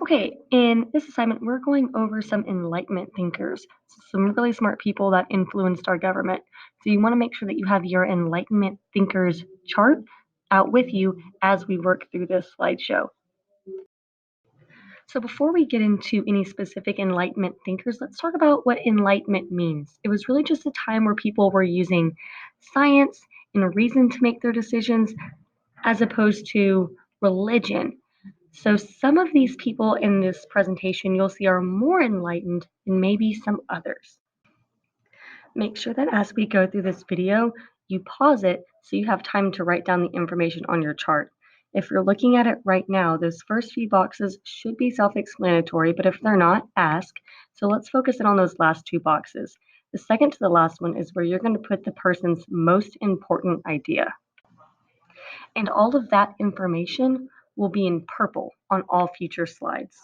Okay, in this assignment, we're going over some Enlightenment thinkers, some really smart people that influenced our government. So you want to make sure that you have your Enlightenment thinkers chart out with you as we work through this slideshow. So before we get into any specific Enlightenment thinkers, let's talk about what Enlightenment means. It was really just a time where people were using science and reason to make their decisions as opposed to religion. So some of these people in this presentation you'll see are more enlightened than maybe some others. Make sure that as we go through this video, you pause it so you have time to write down the information on your chart. If you're looking at it right now, those first few boxes should be self-explanatory, but if they're not, ask. So let's focus in on those last two boxes. The second to the last one is where you're going to put the person's most important idea. And all of that information will be in purple on all future slides.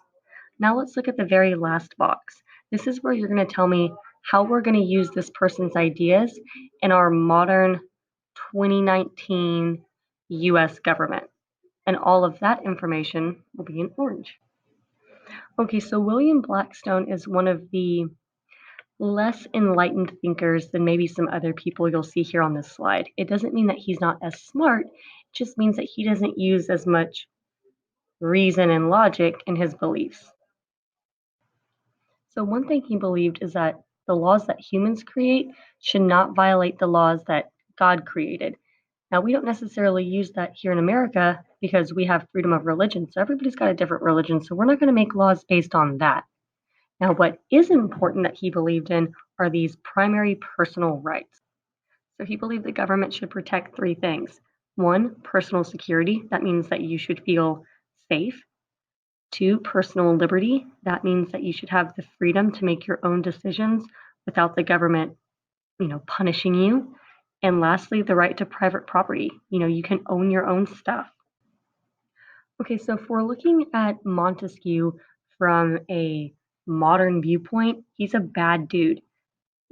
Now let's look at the very last box. This is where you're going to tell me how we're going to use this person's ideas in our modern 2019 US government. And all of that information will be in orange. Okay, so William Blackstone is one of the less enlightened thinkers than maybe some other people you'll see here on this slide. It doesn't mean that he's not as smart, it just means that he doesn't use as much reason and logic in his beliefs. So one thing he believed is that the laws that humans create should not violate the laws that God created. Now, we don't necessarily use that here in America because we have freedom of religion. So everybody's got a different religion. So we're not going to make laws based on that. Now, what is important that he believed in are these primary personal rights. So he believed the government should protect three things. One, personal security. That means that you should feel safe. Two, personal liberty. That means that you should have the freedom to make your own decisions without the government, punishing you. And lastly, the right to private property. You can own your own stuff. Okay, so if we're looking at Montesquieu from a modern viewpoint, he's a bad dude,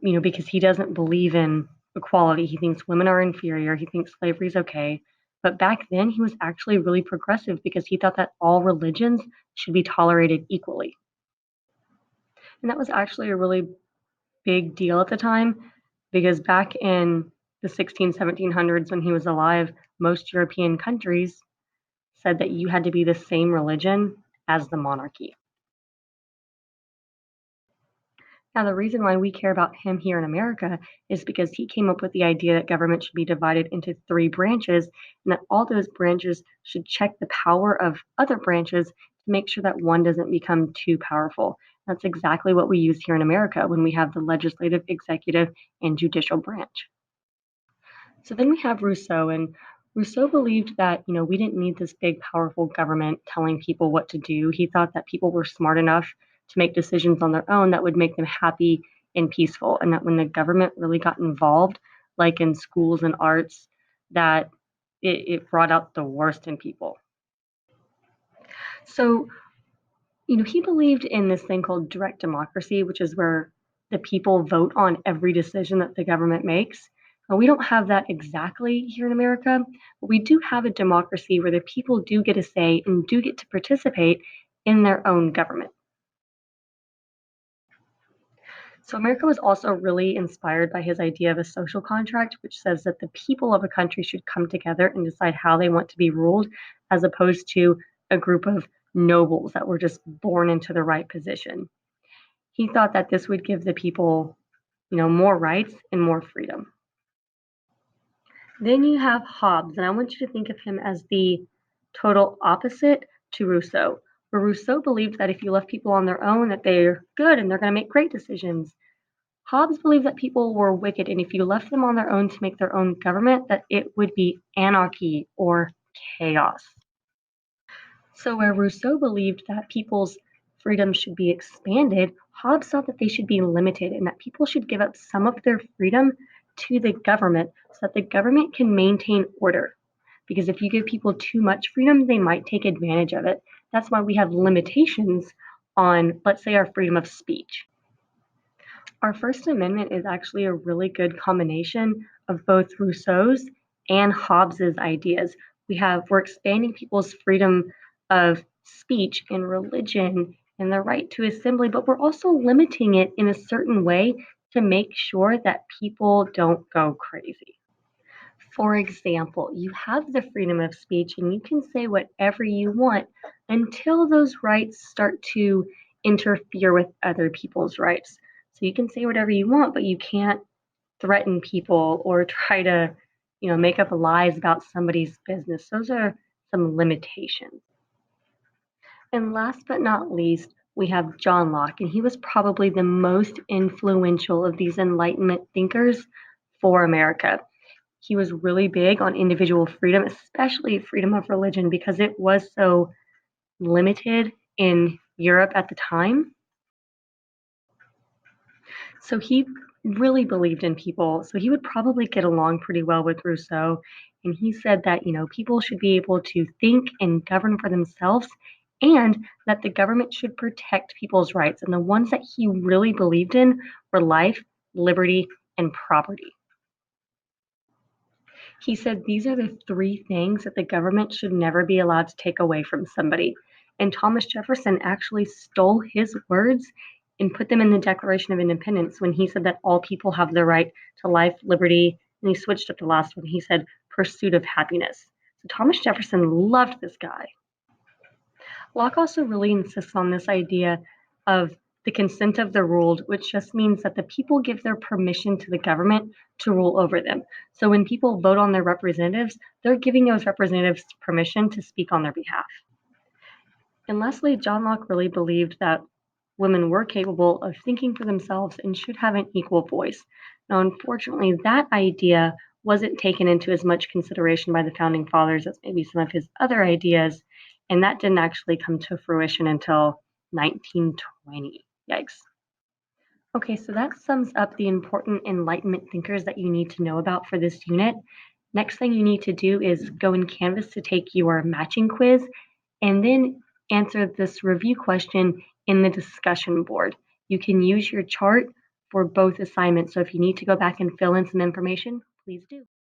because he doesn't believe in equality. He thinks women are inferior. He thinks slavery is okay. But back then, he was actually really progressive because he thought that all religions should be tolerated equally. And that was actually a really big deal at the time because back in the 1700s when he was alive, most European countries said that you had to be the same religion as the monarchy. Now, the reason why we care about him here in America is because he came up with the idea that government should be divided into three branches and that all those branches should check the power of other branches to make sure that one doesn't become too powerful. That's exactly what we use here in America when we have the legislative, executive, and judicial branch. So then we have Rousseau, and Rousseau believed that, we didn't need this big, powerful government telling people what to do. He thought that people were smart enough to make decisions on their own that would make them happy and peaceful, and that when the government really got involved, like in schools and arts, that it brought out the worst in people. So, he believed in this thing called direct democracy, which is where the people vote on every decision that the government makes. We don't have that exactly here in America, but we do have a democracy where the people do get a say and do get to participate in their own government. So America was also really inspired by his idea of a social contract, which says that the people of a country should come together and decide how they want to be ruled, as opposed to a group of nobles that were just born into the right position. He thought that this would give the people, more rights and more freedom. Then you have Hobbes, and I want you to think of him as the total opposite to Rousseau, where Rousseau believed that if you left people on their own, that they're good and they're going to make great decisions. Hobbes believed that people were wicked, and if you left them on their own to make their own government, that it would be anarchy or chaos. So where Rousseau believed that people's freedom should be expanded, Hobbes thought that they should be limited and that people should give up some of their freedom to the government so that the government can maintain order. Because if you give people too much freedom, they might take advantage of it. That's why we have limitations on, let's say, our freedom of speech. Our First Amendment is actually a really good combination of both Rousseau's and Hobbes's ideas. We're expanding people's freedom of speech and religion and the right to assembly, but we're also limiting it in a certain way to make sure that people don't go crazy. For example, you have the freedom of speech and you can say whatever you want until those rights start to interfere with other people's rights. So you can say whatever you want, but you can't threaten people or try to, make up lies about somebody's business. Those are some limitations. And last but not least, we have John Locke, and he was probably the most influential of these Enlightenment thinkers for America. He was really big on individual freedom, especially freedom of religion, because it was so limited in Europe at the time. So he really believed in people. So he would probably get along pretty well with Rousseau. And he said that, people should be able to think and govern for themselves and that the government should protect people's rights. And the ones that he really believed in were life, liberty, and property. He said these are the three things that the government should never be allowed to take away from somebody. And Thomas Jefferson actually stole his words and put them in the Declaration of Independence when he said that all people have the right to life, liberty, and he switched up the last one. He said pursuit of happiness. So Thomas Jefferson loved this guy. Locke also really insists on this idea of the consent of the ruled, which just means that the people give their permission to the government to rule over them. So when people vote on their representatives, they're giving those representatives permission to speak on their behalf. And lastly, John Locke really believed that women were capable of thinking for themselves and should have an equal voice. Now, unfortunately, that idea wasn't taken into as much consideration by the founding fathers as maybe some of his other ideas, and that didn't actually come to fruition until 1920. Yikes. Okay, so that sums up the important Enlightenment thinkers that you need to know about for this unit. Next thing you need to do is go in Canvas to take your matching quiz and then answer this review question in the discussion board. You can use your chart for both assignments. So if you need to go back and fill in some information, please do.